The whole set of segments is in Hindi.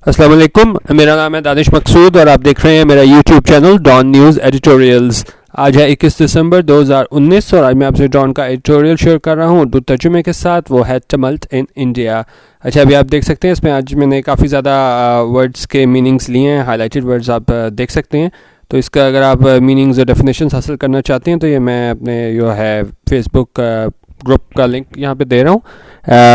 अस्सलाम वालेकुम, मेरा नाम है दानिश मकसूद और आप देख रहे हैं मेरा YouTube channel Dawn news editorials. आज है 21 दिसंबर 2019 और आज मैं आपसे डॉन का एडिटोरियल शेयर कर रहा हूँ उर्दू तर्जुमे के साथ। वो है टमल्ट इन इंडिया। अच्छा, अभी आप देख सकते हैं इसमें आज मैंने काफ़ी ज़्यादा वर्ड्स के मीनिंग्स लिए हैं, हाईलाइटेड वर्ड्स आप देख सकते हैं। तो इसका अगर आप मीनिंग्स और डेफिनेशंस हासिल करना चाहते हैं तो ये मैं अपने जो है फेसबुक ग्रुप का लिंक यहाँ पे दे रहा हूँ,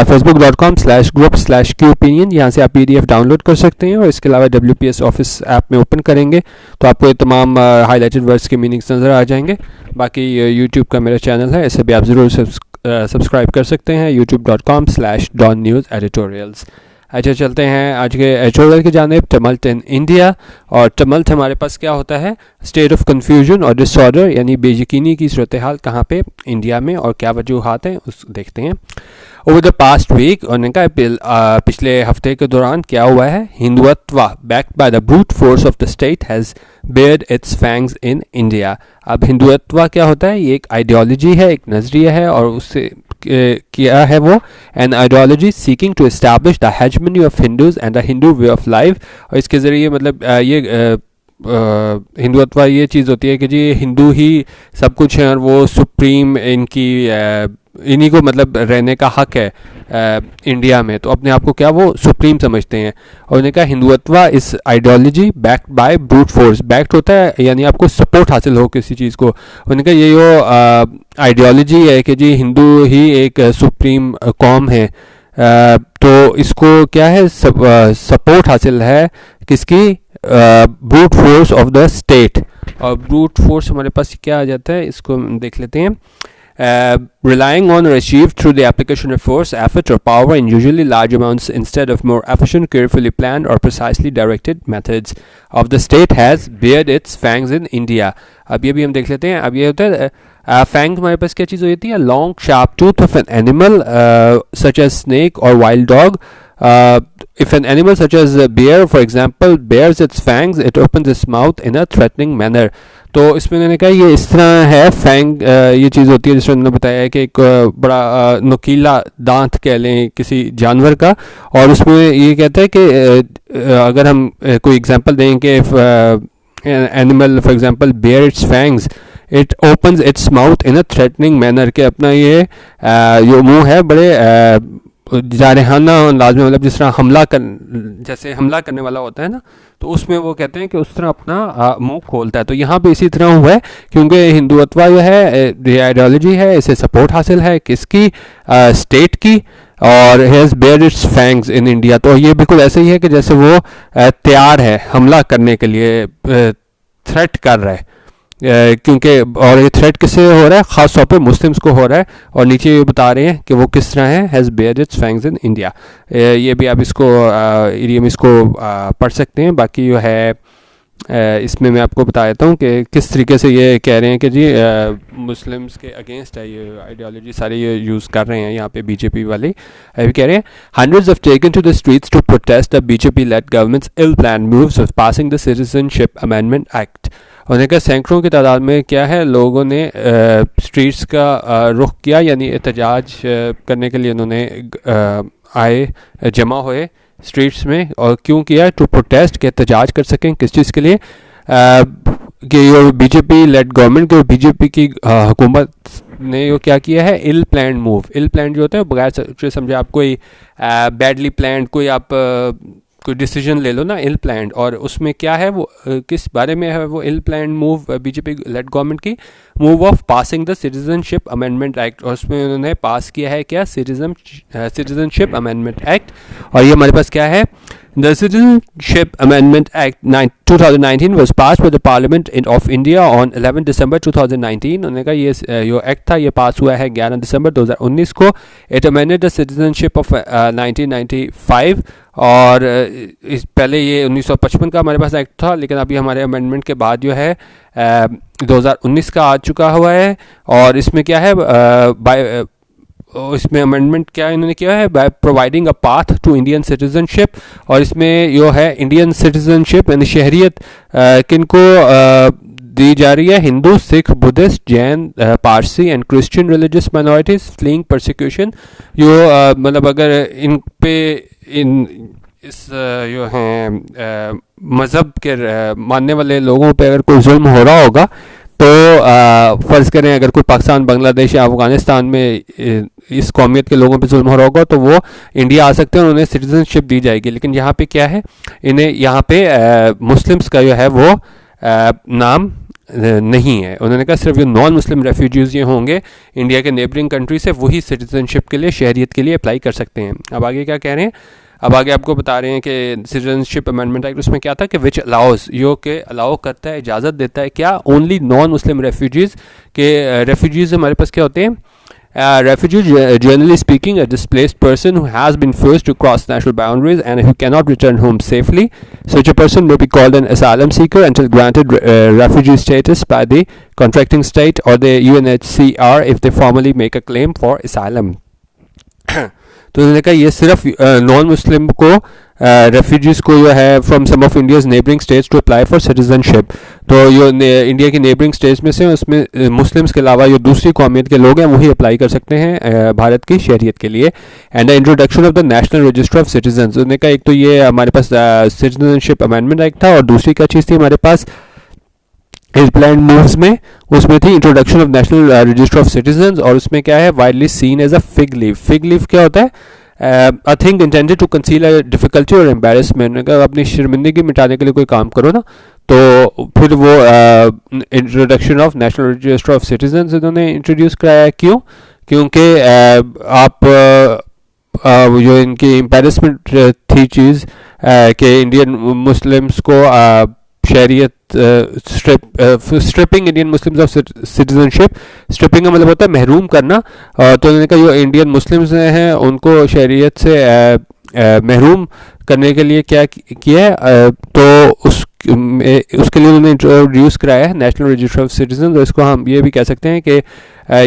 facebook.com/group/qopinion। यहाँ से आप PDF डाउनलोड कर सकते हैं और इसके अलावा WPS ऑफिस ऐप में ओपन करेंगे तो आपको ये तमाम हाईलाइटेड वर्ड्स के मीनिंग्स नज़र आ जाएंगे। बाकी यूट्यूब का मेरा चैनल है, इसे भी आप ज़रूर सब्सक्राइब कर सकते हैं, youtube.com/donNewsEditorials। अच्छा, चलते हैं आज के एडिटोरियल की जानिब। टमल्ट इन इंडिया। और टमल्ट हमारे पास क्या होता है? स्टेट ऑफ कन्फ्यूजन और डिसऑर्डर, यानी बेयकीनी की सूरत हाल कहाँ पे? इंडिया में। और क्या वजूहात हैं उस देखते हैं। ओवर द पास्ट वीक, और उन्होंने कहा पिछले हफ्ते के दौरान क्या हुआ है? Hindutva backed by the brute force of the state has Baird it's fangs in India. अब हिंदुत्व क्या होता है? ये एक आइडियोलॉजी है, एक नज़रिया है, और उससे क्या है वो? An ideology seeking to establish the hegemony of Hindus and the Hindu way of life. और इसके ज़रिए मतलब ये हिंदुत्व ये चीज़ होती है कि जी हिंदू ही सब कुछ है और वो सुप्रीम इन्हीं को मतलब रहने का हक है इंडिया में। तो अपने आप को क्या वो सुप्रीम समझते हैं। और उन्होंने कहा हिंदुत्व इस ideology backed by brute force. Backed होता है यानी आपको सपोर्ट हासिल हो किसी चीज़ को। उन्होंने कहा ये जो आइडियोलॉजी है कि जी हिंदू ही एक सुप्रीम कौम है, तो इसको क्या है सपोर्ट हासिल है किसकी? Brute force of the state. और ब्रूट फोर्स हमारे पास क्या आ जाता है, इसको देख लेते हैं। Relying on or achieved through the application of force, effort or power in usually large amounts instead of more efficient, carefully planned or precisely directed methods of the state has bared its fangs in India। अब ये भी हम देख लेते हैं। अब ये होता है fangs हमारे पास क्या चीज़ होती है? long sharp tooth of an animal such as snake or wild dog। If an animal such as a bear, for example, bares its fangs, it opens its mouth in a threatening manner। तो इसमें उन्होंने कहा ये इस तरह है फैंग, ये चीज़ होती है जिसमें उन्होंने बताया है कि एक बड़ा नुकीला दांत कह लें किसी जानवर का। और उसमें ये कहता है कि अगर हम कोई एग्जांपल दें कि animal for example bear its fangs, it opens its mouth in a threatening manner, के अपना ये जो मुंह है बड़े जारहाना अंदाज में, मतलब जिस तरह जैसे हमला करने वाला होता है ना, तो उसमें वो कहते हैं कि उस तरह अपना मुंह खोलता है। तो यहाँ पे इसी तरह हुआ है क्योंकि हिंदुत्व जो है आइडियोलॉजी है, इसे सपोर्ट हासिल है किसकी? स्टेट की। और has bear its fangs in India, तो ये बिल्कुल ऐसे ही है कि जैसे वो तैयार है हमला करने के लिए, थ्रेट कर रहा है। क्योंकि और ये थ्रेट किससे हो रहा है? ख़ास तौर पे मुस्लिम्स को हो रहा है। और नीचे ये बता रहे हैं कि वो किस तरह है, has bear its fangs in India. ये भी आप इसको इडियम इसको पढ़ सकते हैं। बाकी जो है इसमें मैं आपको बता देता हूँ कि किस तरीके से ये कह रहे हैं कि जी मुस्लिम्स के अगेंस्ट है ये आइडियोलॉजी, सारे ये यूज़ कर रहे हैं यहाँ पे बीजेपी वाले। अभी कह रहे हैं hundreds of taken to the streets to protest the BJP led government's ill plan moves of passing the citizenship amendment act. उन्होंने कहा सैकड़ों की तादाद में क्या है लोगों ने स्ट्रीट्स का रुख किया, यानी एहतजाज करने के लिए उन्होंने जमा हुए स्ट्रीट्स में। और क्यों किया? टू प्रोटेस्ट, के एहतजाज कर सकें किस चीज़ के लिए? कि ये बीजेपी लेड गवर्नमेंट के बीजेपी की हुकूमत ने यो क्या किया है? इल प्लान मूव। इल प्लान जो होता है बगैर सोचे समझे आप कोई बैडली प्लान कोई आप कोई डिसीजन ले लो ना, इल प्लान। और उसमें क्या है वो किस बारे में है वो ill plan move BJP led government की? Move of passing the citizenship amendment act. और उसमें उन्होंने पास किया है क्या? Citizenship amendment act. और ये हमारे पास क्या है? The Citizenship Amendment Act 2019 was passed by the Parliament of India on 11 December 2019। उन्होंने कहा ये जो एक्ट था ये पास हुआ है 11 दिसंबर 2019 को। It amended the citizenship of 1995। और इस पहले ये 1955 का हमारे पास एक्ट था, लेकिन अभी हमारे अमेंडमेंट के बाद जो है 2019 का आ चुका हुआ है। और इसमें क्या है इसमें अमेंडमेंट क्या इन्होंने किया है? By providing a path to Indian citizenship. और इसमें जो है इंडियन सिटीजनशिप यानी शहरियत किनको दी जा रही है? Hindu, Sikh, Buddhist, Jain, Parsi and Christian religious minorities fleeing persecution. जो मतलब अगर इन पे इस जो हैं मज़हब के मानने वाले लोगों पे अगर कोई जुल्म हो रहा होगा तो फ़र्ज़ करें अगर कोई पाकिस्तान, बांग्लादेश या अफ़गानिस्तान में इस कौमियत के लोगों पे जुल्म हो रहा होगा तो वो इंडिया आ सकते हैं और उन्हें सिटीज़नशिप दी जाएगी। लेकिन यहाँ पे क्या है, इन्हें यहाँ पे मुस्लिम्स का जो है वो नाम नहीं है। उन्होंने कहा सिर्फ जो नॉन मुस्लिम रेफ्यूजीज़ ये होंगे इंडिया के नेबरिंग कंट्री से, वही सिटीज़नशिप के लिए, शहरियत के लिए अप्लाई कर सकते हैं। अब आगे क्या कह रहे हैं, अब आगे आपको बता रहे हैं कि सिटीजनशिप अमेंडमेंट एक्ट उसमें क्या था कि विच अलाउस, यो के अलाउ करता है, इजाज़त देता है क्या, ओनली नॉन मुस्लिम रेफ्यूजीज़ के। रेफ्यूजीज़ हमारे पास क्या होते हैं, refugee generally speaking a displaced person who has been forced to cross national boundaries and who cannot return home safely. Such a person may be called an asylum seeker until granted refugee status by the contracting state or the UNHCR if they formally make a claim for asylum. तो उन्होंने कहा ये सिर्फ नॉन मुस्लिम को रेफ्यूजीज़ को जो है from some of India's neighbouring states to apply for citizenship, तो जो इंडिया की नेबरिंग स्टेट्स में से उसमें मुस्लिम्स के अलावा जो दूसरी कौमियत के लोग हैं वही अप्लाई कर सकते हैं भारत की शहरियत के लिए। And the introduction of the national register of citizens, उन्होंने कहा एक तो ये हमारे पास सिटीजनशिप अमेंडमेंट एक्ट था और दूसरी क्या चीज़ थी हमारे पास इस प्लान मूव्स में, उसमें थी introduction of national register of citizens, और उसमें क्या है widely seen as a fig leaf. Fig leaf क्या होता है, I think intended to conceal a difficulty और एम्बेरसमेंट, अगर अपनी शर्मिंदगी मिटाने के लिए कोई काम करो ना तो फिर वो introduction of national register of citizens इन्होंने इंट्रोड्यूस कराया। क्यों, क्योंकि आप जो इनकी एम्बेरसमेंट थी चीज़ कि इंडियन मुस्लिम्स को शहरियत stripping Indian Muslims of citizenship, stripping का मतलब होता है महरूम करना, तो उन्होंने कहा जो इंडियन मुस्लिम्स हैं उनको शहरियत से महरूम करने के लिए क्या किया है, तो उसके लिए उन्होंने इंट्रोड्यूस कराया है नेशनल रजिस्टर ऑफ सिटीजन। तो इसको हम ये भी कह सकते हैं कि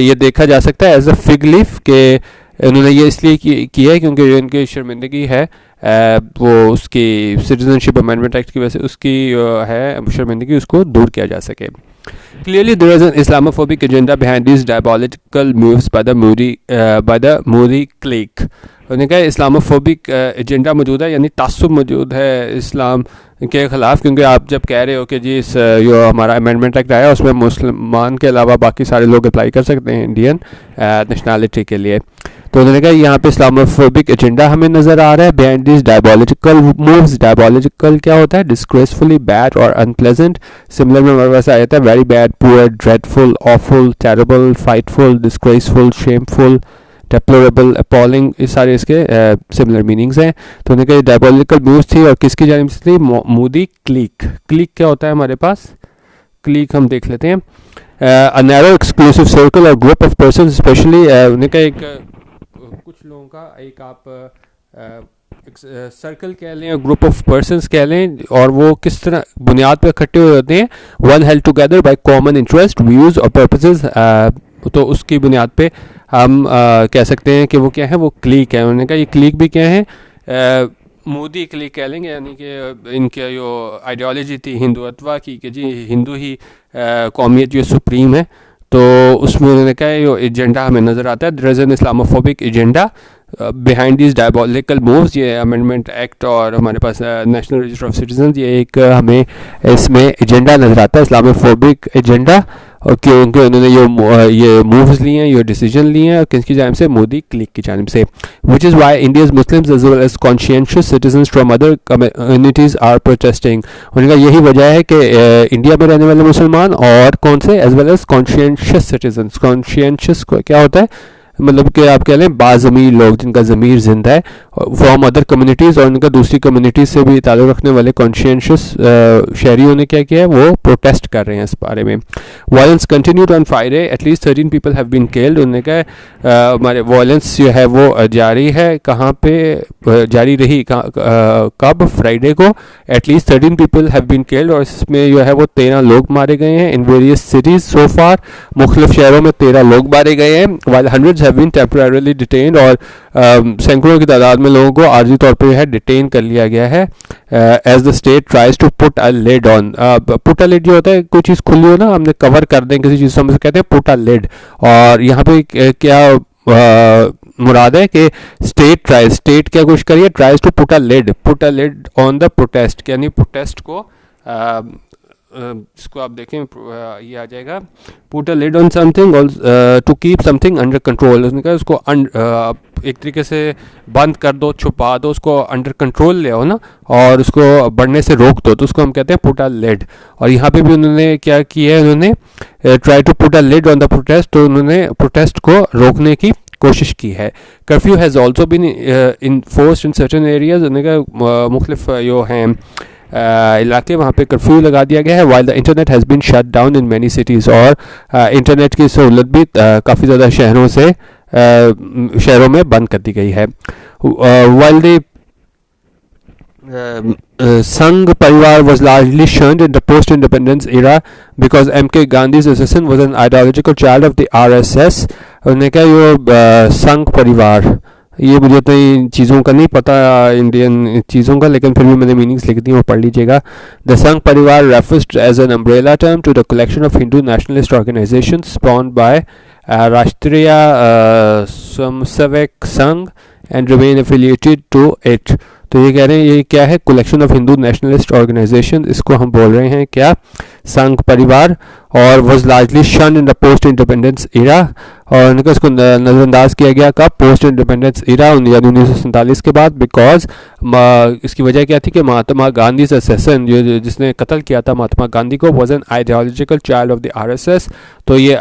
ये देखा जा सकता है एज अ फिग लीफ के उन्होंने ये इसलिए किया है क्योंकि जो इनकी शर्मिंदगी है वो उसकी सिटीजनशिप अमेंडमेंट एक्ट की वजह से उसकी है शर्मिंदगी, उसको दूर किया जा सके। Clearly, there is an Islamophobic agenda behind these diabolical moves by the Modi clique. उन्होंने कहा इस्लामोफोबिक एजेंडा मौजूद है, यानी तासुब मौजूद है इस्लाम के ख़िलाफ़, क्योंकि आप जब कह रहे हो कि जी इस जो हमारा अमेंडमेंट एक्ट आया उसमें मुसलमान के अलावा बाकी सारे लोग अप्लाई कर सकते हैं इंडियन नेशनलिटी के लिए, तो उन्होंने कहा यहाँ पे इस्लामोफोबिक एजेंडा हमें नज़र आ रहा है behind this diabolical moves. Diabolical क्या होता है, डिस्ग्रेसफुली बैड और अनप्लेजेंट। सिमिलर में हमारे पास आया था very bad, poor, dreadful, awful, terrible, Fightful, disgraceful, shameful, deplorable, appalling, ये सारे इसके सिमिलर मीनिंग्स हैं। तो उन्होंने कहा डायबॉलिकल मूव्स थी और किसकी जानिब से थी, मोदी क्लिक। क्लिक क्या होता है हमारे पास, क्लिक हम देख लेते हैं, अ नैरो एक्सक्लूसिव सर्कल और ग्रुप ऑफ पर्सन स्पेशली, उन्होंने कहा एक कुछ लोगों का एक आप सर्कल कह लें, ग्रुप ऑफ पर्सन्स कह लें, और वो किस तरह बुनियाद पर इकट्ठे हुए होते हैं, one held together by common interest, views और पर्पसेस, तो उसकी बुनियाद पे हम कह सकते हैं कि वो क्या है, वो क्लीक है। उन्होंने कहा ये क्लीक भी क्या है, मोदी क्लीक कह लेंगे, यानी कि इनके जो आइडियोलॉजी थी हिंदुत्व की कि जी हिंदू ही कौमियत जो सुप्रीम है, तो उसमें उन्होंने कहा ये एजेंडा हमें नज़र आता है, there is an Islamophobic agenda behind this diabolical moves. ये अमेंडमेंट एक्ट और हमारे पास नेशनल रजिस्टर ऑफ सिटीजन, ये एक हमें इसमें एजेंडा नज़र आता है, इस्लामोफोबिक एजेंडा, और क्योंकि उन्होंने ये मूव्स लिए हैं, ये डिसीजन लिए हैं, और किसकी जानिब से, मोदी क्लिक की जानिब से। Which is why India's Muslims as well as conscientious citizens from other communities are protesting. उनका यही वजह है कि इंडिया में रहने वाले मुसलमान और कौन से, as well as conscientious citizens. Conscientious क्या होता है, मतलब कि आप कह लें बाज़मीर लोग जिनका ज़मीर जिंदा है, फ्रॉम अदर कम्युनिटीज़, और उनका दूसरी कम्युनिटीज़ से भी ताल्लुक़ रखने वाले कॉन्शियंशियस शहरियों ने क्या किया है, वो प्रोटेस्ट कर रहे हैं इस बारे में। Violence continued on Friday, at least 13 people have been killed. उन्होंने कहा हमारे वायलेंस जो है वो जारी है, कहाँ पे जारी रही, कब, फ्राइडे को, at least 13 people have been killed, और इसमें जो है वो 13 लोग मारे गए हैं इन वेरियस सिटीज़ सो फार। मुख्तलिफ शहरों में 13 लोग मारे गए हैं, while hundreds have been temporarily detained, और सैकड़ों की तादाद में लोगों को आर्जी तौर पे है डिटेन कर लिया गया है as the state tries to put a lid on. Put a lid जो होता है, कोई चीज़ खुली हो ना, हमने कवर कर दें किसी चीज़ से, हम कहते हैं पुट अ लिड, और यहाँ पे क्या मुराद है कि स्टेट क्या कोशिश करिए, tries to put a lid on the protest, यानी प्रोटेस्ट को इसको आप देखें ये आ जाएगा, put a lid on something to keep something under control. उसने कहा उसको एक तरीके से बंद कर दो, छुपा दो, उसको अंडर कंट्रोल ले आओ ना, और उसको बढ़ने से रोक दो, तो उसको हम कहते हैं पुट अ लिड। और यहाँ पे भी उन्होंने क्या किया है, उन्होंने try to put a lid on the protest, तो उन्होंने प्रोटेस्ट को रोकने की कोशिश की है। Curfew has also been enforced in certain areas, उन्होंने कहा मुख्तलिफ जो हैं इलाके वहाँ पे कर्फ्यू लगा दिया गया है। While the internet has been shut down in many cities, और इंटरनेट की सहूलत भी काफ़ी ज़्यादा शहरों में बंद कर दी गई है। While the Sangh Parivar was largely shunned in the post-independence era because M.K. Gandhi's assassin was an ideological child of the RSS. उन्होंने कहा ये संघ परिवार, ये मुझे तो इन चीज़ों का नहीं पता, इंडियन चीज़ों का, लेकिन फिर भी मैंने मीनिंग्स लिख दी, वो पढ़ लीजिएगा। द संघ परिवार refers as an umbrella term to the collection of Hindu nationalist organizations spawned by Rashtriya Swayamsevak Sangh and remain affiliated to it. तो ये कह रहे हैं ये क्या है, collection of Hindu nationalist organisation, इसको हम बोल रहे हैं क्या, संघ परिवार। और वॉज लार्जली शन इन द पोस्ट इंडिपेंडेंस इरा, और उनका इसको नज़रअंदाज किया गया कब, पोस्ट इंडिपेंडेंस इरा, यानी 1947 के बाद। बिकॉज इसकी वजह क्या थी कि महात्मा गांधी असेसन, जो जिसने कत्ल किया था महात्मा गांधी को, was an ideological child of the RSS। तो ये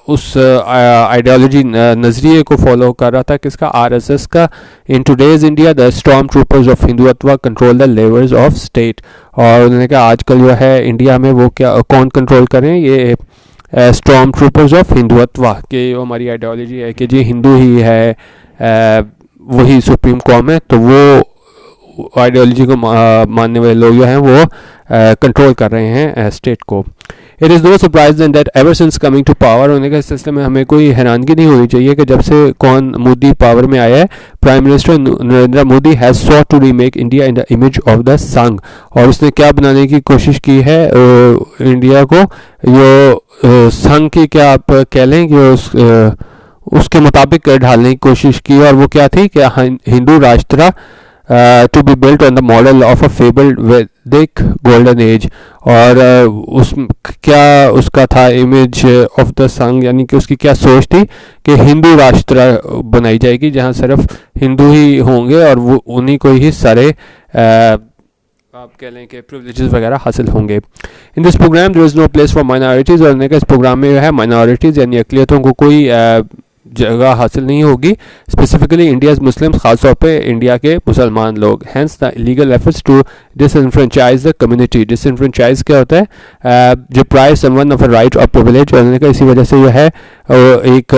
उस आइडियोलॉजी नज़रिए को फॉलो कर रहा था, किसका, RSS का। In today's India the storm troopers of Hindutva control the levers of state. और उन्होंने कहा आजकल जो है इंडिया में वो क्या कौन कंट्रोल करें, ये स्टॉर्म ट्रूपर्स ऑफ हिंदुत्व, कि वो हमारी आइडियोलॉजी है कि जी हिंदू ही है, वही सुप्रीम कौम है, तो वो आइडियोलॉजी को मानने वाले लोग जो हैं वो कंट्रोल कर रहे हैं स्टेट को। It is no surprise that ever since coming to power, होने के सिलसिले में हमें कोई हैरानगी नहीं होनी चाहिए कि जब से कौन मोदी पावर में आया है, prime minister Narendra Modi has sought to remake India in the image of the Sangh. और उसने क्या बनाने की कोशिश की है इंडिया को, जो संघ की क्या आप कह लें कि उसके मुताबिक ढालने की कोशिश की, और वो क्या थी कि हिंदू राष्ट्र to be built on the model of a fabled Vedic golden age। और उस क्या उसका था इमेज ऑफ द संघ, यानी कि उसकी क्या सोच थी कि हिंदू राष्ट्र बनाई जाएगी जहाँ सिर्फ हिंदू ही होंगे और वो उन्हीं को ही सारे आप कह लें कि प्रिविलेजेस वगैरह हासिल होंगे। In this programme there is no place for minorities, और इस प्रोग्राम में जो है माइनॉरिटीज़ यानी अक़लियतों को कोई जगह हासिल नहीं होगी, स्पेसिफिकली इंडियाज़ मुस्लिम्स, खासतौर पे इंडिया के मुसलमान लोग। Hence the legal efforts to disenfranchise the community. Disenfranchise क्या होता है, deprive someone of a right और प्रिविलेज, करने का इसी वजह से जो है एक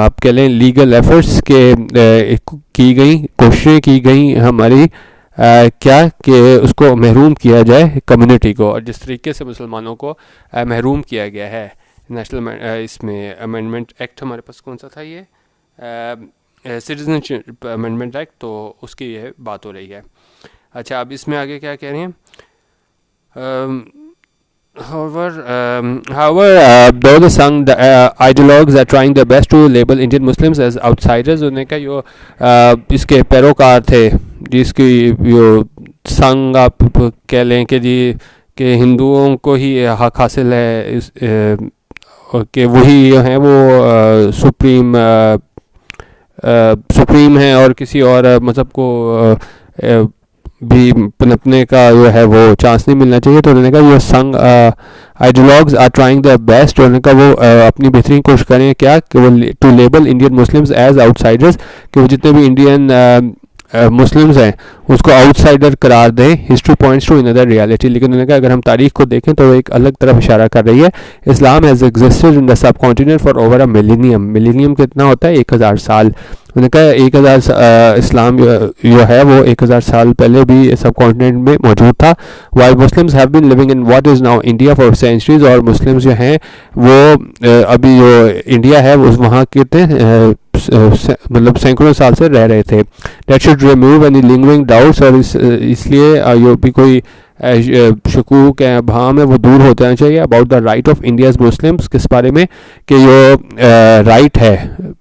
आप कह लें लीगल एफर्ट्स के की गई कोशिशें की गई हमारी क्या कि उसको महरूम किया जाए कम्युनिटी को, और जिस तरीके से मुसलमानों को महरूम किया गया है नेशनल इसमें अमेंडमेंट एक्ट, हमारे पास कौन सा था ये, सिटीजनशिप अमेंडमेंट एक्ट, तो उसकी ये बात हो रही है। अच्छा, अब इसमें आगे क्या कह रहे हैं, however, though the Sangh ideologues are trying their best to label Indian Muslims as outsiders, उन्हें का जो इसके पैरोकार थे, जिसकी जो संघ आप कह लें कि जी कि हिंदुओं को ही हक हासिल है इस कि वही हैं वो सुप्रीम है और किसी और मज़हब को भी पनपने का जो है वो चांस नहीं मिलना चाहिए। तो उन्होंने कहा ये Sangh ideologues are trying the best, और उन्होंने कहा वो अपनी बेहतरीन कोशिश करें क्या कि वो to label Indian Muslims as outsiders, कि वो जितने भी इंडियन मुस्लिम्स हैं उसको आउटसाइडर करार दें। History points to another reality, लेकिन उन्होंने कहा अगर हम तारीख को देखें तो एक अलग तरफ इशारा कर रही है। Islam has existed in the subcontinent for over a millennium कितना होता है, 1000 साल। उन्होंने कहा 1000 इस्लाम जो है वो 1000 साल पहले भी सब कॉन्टिनेंट में मौजूद था। While Muslims have been living in what is now India for centuries, और मुस्लिम्स जो हैं वो अभी जो इंडिया है वो वहाँ कितने मतलब सैकड़ों साल से रह रहे थे। That should remove any lingering doubts, और इसलिए जो भी कोई शकूक है, भाम है, वो दूर हो जाना चाहिए about the right of India's Muslims, किस बारे में कि जो राइट है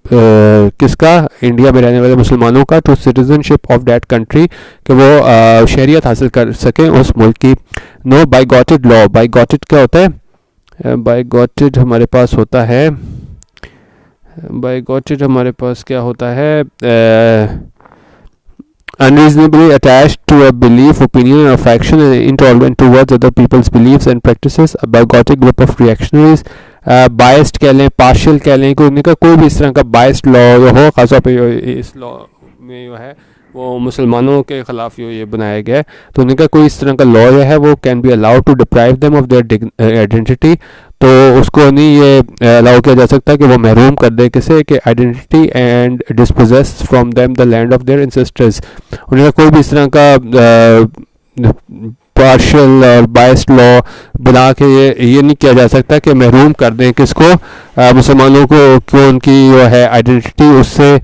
किसका, इंडिया में रहने वाले मुसलमानों का, to citizenship of that country, कि वो शरीयत हासिल कर सकें उस मुल्क की। No bigoted law, bigoted क्या होता है, बाई गॉटेड हमारे पास होता है, बाई गॉटेड हमारे पास क्या होता है, unreasonably attached to a belief, opinion or faction and intolerant towards other people's beliefs and practices, a bigoted group of reactionaries, biased कह लें, partial कह लें, कि उनका कोई भी इस तरह का biased law हो, खासतौर पे इस law में जो है वो मुसलमानों के ख़िलाफ़ ये बनाया गया है, तो उनका कोई इस तरह का लॉ जो है वो can be allowed to deprive them of their identity, तो उसको नहीं ये अलाउ किया जा सकता कि वो महरूम कर दे किसे कि identity and dispossess from them the land of their ancestors. उनका कोई भी इस तरह का पार्शियल और बायस्ड लॉ बना के ये नहीं किया जा सकता कि महरूम कर दें किसको, मुसलमानों को, क्यों उनकी जो है आइडेंटिटी उससे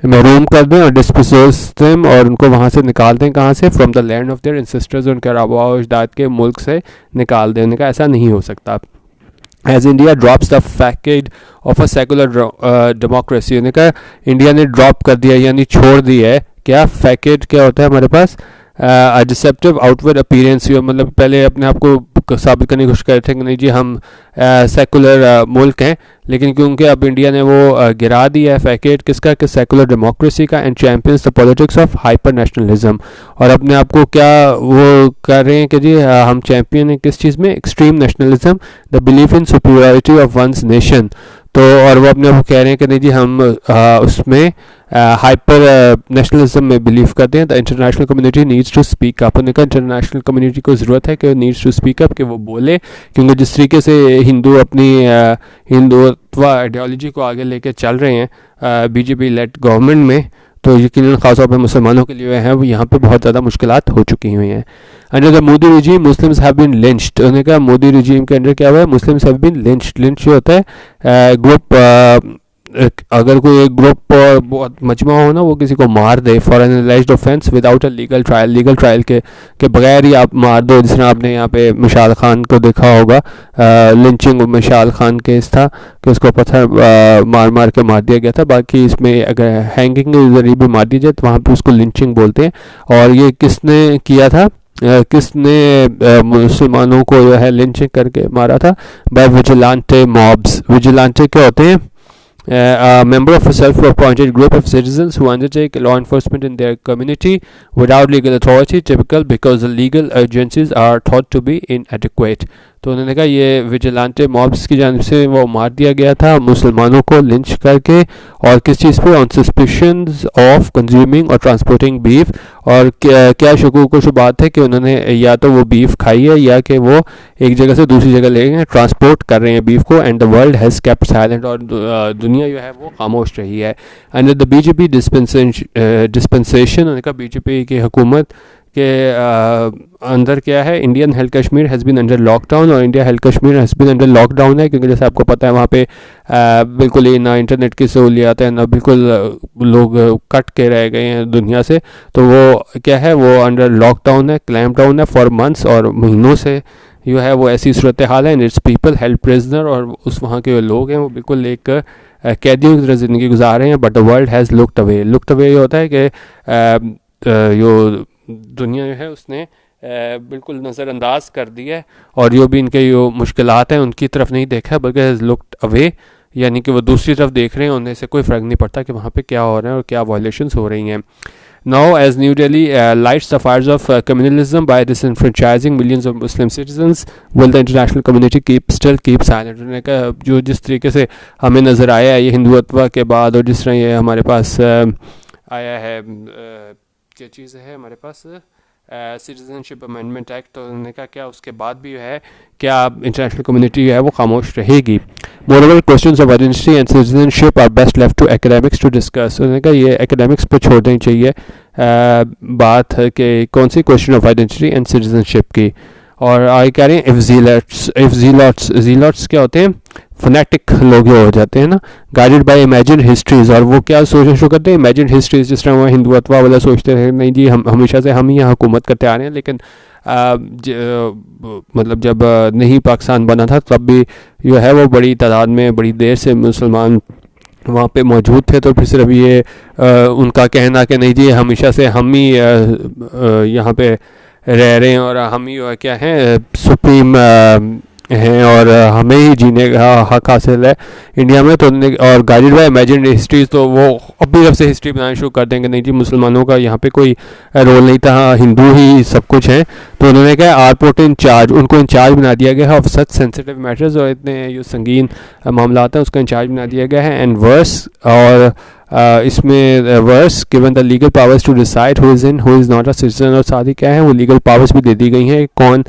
महरूम कर दें और डिस्पोजेस देम, और उनको वहाँ से निकाल दें, कहाँ से, from the land of their ancestors, उनके आबा अजदाद के मुल्क से निकाल दें। उनका ऐसा नहीं हो सकता। As India drops the facade of a secular democracy, उन्होंने कहा इंडिया ने ड्रॉप कर दिया यानी छोड़ दिया है, क्या facade क्या होता है हमारे पास, डिसेप्टिव आउटवर्ड अपीयरेंस, मतलब पहले अपने आप को साबित करने की कोशिश कर रहे थे कि नहीं जी हम सेकुलर मुल्क हैं, लेकिन क्योंकि अब इंडिया ने वो गिरा दिया है फैकेट किसका, कि सेकुलर डेमोक्रेसी का, and champions the politics of hyper nationalism, और अपने आप को क्या वो कर रहे हैं कि जी हम चैम्पियन हैं किस चीज़ में, extreme nationalism, the belief in superiority of one's nation, तो और वो अपने आप को कह रहे हैं कि नहीं जी हम उसमें हाइपर नेशनलिज्म में बिलीव करते हैं। The international community needs to speak up, उन्होंने कहा इंटरनेशनल कम्युनिटी को ज़रूरत है कि नीड्स टू स्पीक अप, कि वो बोले, क्योंकि जिस तरीके से हिंदू अपनी हिंदुत्व आइडियोलॉजी को आगे लेके चल रहे हैं बीजेपी लेड गवर्नमेंट में, तो यकीनन खासतौर पर मुसलमानों के लिए है वो यहाँ पे बहुत ज़्यादा मुश्किलात हो चुकी हुई हैं। Under the Modi regime Muslims have been lynched, उन्होंने कहा मोदी रिजीम के अंडर क्या हुआ है, Muslims have been lynched. Lynch जो होता है ग्रुप, अगर कोई एक ग्रुप बहुत मजमा हो ना, वो किसी को मार दे for an alleged offence without a legal trial, legal trial के बगैर ही आप मार दो, जिस तरह आपने यहाँ पे मिशाल खान को देखा होगा, लिंचिंग मिशाल खान केस था कि उसको पत्थर मार मार के मार दिया गया था। बाकी इसमें अगर हैंगिंग के जरिए भी मार दी जाए तो वहाँ पे उसको लिंचिंग बोलते हैं। और ये किसने किया था, किसने मुसलमानों को जो है लिंचिंग करके मारा था, बाय विजिलेंटे मॉब्स। विजिलेंटे क्या होते हैं, a member of a self-appointed group of citizens who undertake law enforcement in their community without legal authority, typical because the legal agencies are thought to be inadequate। तो उन्होंने कहा ये विजिलेंटे मॉब्स की जानिब से वो मार दिया गया था मुसलमानों को लिंच करके, और किस चीज़ पे, ऑन सस्पिशंस ऑफ कंज्यूमिंग और ट्रांसपोर्टिंग बीफ, और क्या शकूक को शुबात है कि उन्होंने या तो वो बीफ खाई है या कि वो एक जगह से दूसरी जगह ले गए ट्रांसपोर्ट कर रहे हैं बीफ को। And the world has kept silent, और दुनिया जो है वो खामोश रही है। अंडर द बीजेपी डिस्पेंसेशन, उन्होंने कहा बीजेपी की हुकूमत के अंदर क्या है, Indian held Kashmir has been under lockdown, और India held Kashmir has been under lockdown है क्योंकि जैसे आपको पता है वहाँ पे बिल्कुल ही ना इंटरनेट की सहूलियात है, ना बिल्कुल लोग कट के रह गए हैं दुनिया से, तो वो क्या है, वो अंडर लॉकडाउन है, क्लैम्प डाउन है फॉर मंथ्स, और महीनों से जो है वो ऐसी सूरत हाल है। And it's people held prisoner, और उस वहाँ के लोग हैं वो बिल्कुल एक कैदियों की तरह ज़िंदगी गुजार रहे हैं। But the world has looked away. Looked away ये होता है कि जो दुनिया जो है उसने बिल्कुल नज़रअंदाज कर दिया है, और जो भी इनके जो मुश्किलात हैं उनकी तरफ नहीं देखा, बल्कि हैज़ लुक्ड अवे, यानी कि वो दूसरी तरफ देख रहे हैं, उन्हें से कोई फ़र्क नहीं पड़ता कि वहाँ पे क्या हो रहा है और क्या वायलेशंस हो रही हैं। Now, as New Delhi lights the fires of communalism by disenfranchising millions of Muslim citizens, will the international community still keep silent? उन्होंने कहा जो जिस तरीके से हमें नज़र आया है ये हिंदुत्व के बाद, और जिस तरह ये हमारे पास आया है, क्या चीज़ है हमारे पास, सिटीजनशिप अमेंडमेंट एक्ट, तो उन्होंने कहा क्या उसके बाद भी है क्या इंटरनेशनल कम्युनिटी है वो खामोश रहेगी। Moreover questions of identity and citizenship are best left to academics to discuss. उन्होंने कहा ये एकेडमिक्स पर छोड़ देनी चाहिए बात है कि कौन सी question of identity and citizenship की। और आगे कह रहे हैं इफ जीलॉट्स क्या होते हैं, फनेटिक लोग हो जाते हैं ना, गाइडेड बाय इमेजिन हिस्ट्रीज, और वो क्या सोचना शुरू करते हैं, इमेजिन हिस्ट्रीज, जिस तरह वो हिंदुत्व वाला सोचते हैं नहीं जी हम हमेशा से हम ही यहाँ हुकूमत करते आ रहे हैं, लेकिन मतलब जब नहीं पाकिस्तान बना था तब भी जो है वो बड़ी तादाद में बड़ी देर से मुसलमान वहाँ पे मौजूद थे। तो फिर सिर्फ ये उनका कहना कि नहीं जी हमेशा से हम ही यहाँ पे रह रहे हैं और हम ही क्या हैं सुप्रीम हैं और हमें ही जीने का हक हासिल है इंडिया में। तो और गाइडेड बाय इमेजिन्ड हिस्ट्रीज, तो वो अपनी तरफ से हिस्ट्री बनाना शुरू कर देंगे, नहीं जी मुसलमानों का यहाँ पे कोई रोल नहीं था, हिंदू ही सब कुछ है। तो उन्होंने कहा आर पुट इन चार्ज, उनको इंचार्ज बना दिया गया है ऑफ सच सेंसिटिव मैटर्स, और इतने जो संगीन मामला हैं उसका इंचार्ज बना दिया गया है। एंड वर्स, और इसमें worse given the legal powers to decide who is in who is not a citizen, और साथ ही क्या है वो लीगल पावर्स भी दे दी गई हैं कौन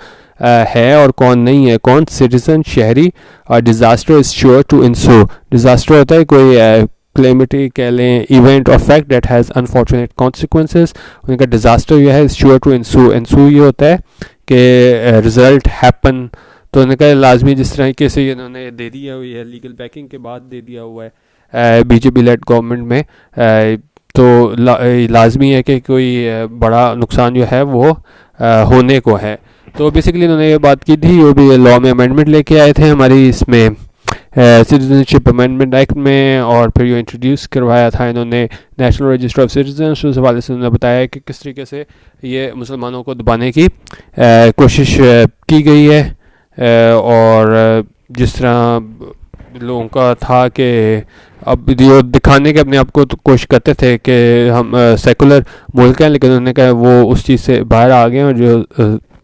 है और कौन नहीं है, कौन सिटीजन शहरी। और disaster is sure to ensue, disaster होता है कोई क्लेमिटी कह लें इवेंट और fact that has unfortunate consequences. उनका डिज़ास्टर यह है श्योर टू इंसू, इंसू ये होता है कि रिजल्ट हैपन। तो उनका लाजमी जिस तरीके से इन्होंने दे दिया हुई है लीगल बैकिंग के बाद दे दिया हुआ है बीजेपी लेड गवर्नमेंट में, तो लाजमी है कि कोई बड़ा नुकसान जो है वो होने को है। तो बेसिकली इन्होंने ये बात की थी, वो भी लॉ में अमेंडमेंट लेके आए थे हमारी इसमें सिटीजनशिप अमेंडमेंट एक्ट में, और फिर ये इंट्रोड्यूस करवाया था इन्होंने नेशनल रजिस्टर ऑफ सिटीजन्स। उस हवाले से उन्होंने बताया कि किस तरीके से ये मुसलमानों को दबाने की कोशिश की गई है, और जिस तरह लोगों का था कि अब जो दिखाने के अपने आप को तो कोशिश करते थे कि हम सेकुलर मुल्क हैं, लेकिन उन्होंने कहा वो उस चीज़ से बाहर आ गए, और जो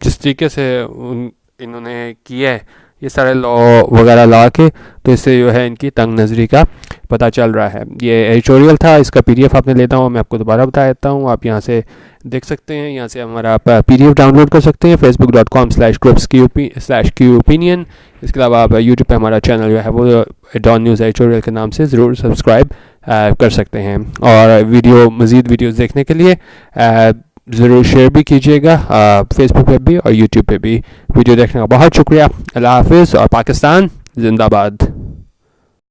जिस तरीके से इन्होंने किया है ये सारे लॉ वगैरह ला के, तो इससे जो है इनकी तंग नज़री का पता चल रहा है। ये एडिटोरियल था, इसका पीडीएफ आपने लेता हूँ, मैं आपको दोबारा बता देता हूँ, आप यहाँ से देख सकते हैं, यहाँ से हमारा आप पीडीएफ डाउनलोड कर सकते हैं facebook.com/groups/qoopinion। इसके अलावा आप यूट्यूब पे हमारा चैनल जो है वो डॉन न्यूज़ एडिटोरियल के नाम से ज़रूर सब्सक्राइब कर सकते हैं, और मज़ीद वीडियोज़ देखने के लिए ज़रूर शेयर भी कीजिएगा फेसबुक पे भी और यूट्यूब पे भी। वीडियो देखने का बहुत शुक्रिया। अल्लाह हाफिज़ और पाकिस्तान जिंदाबाद।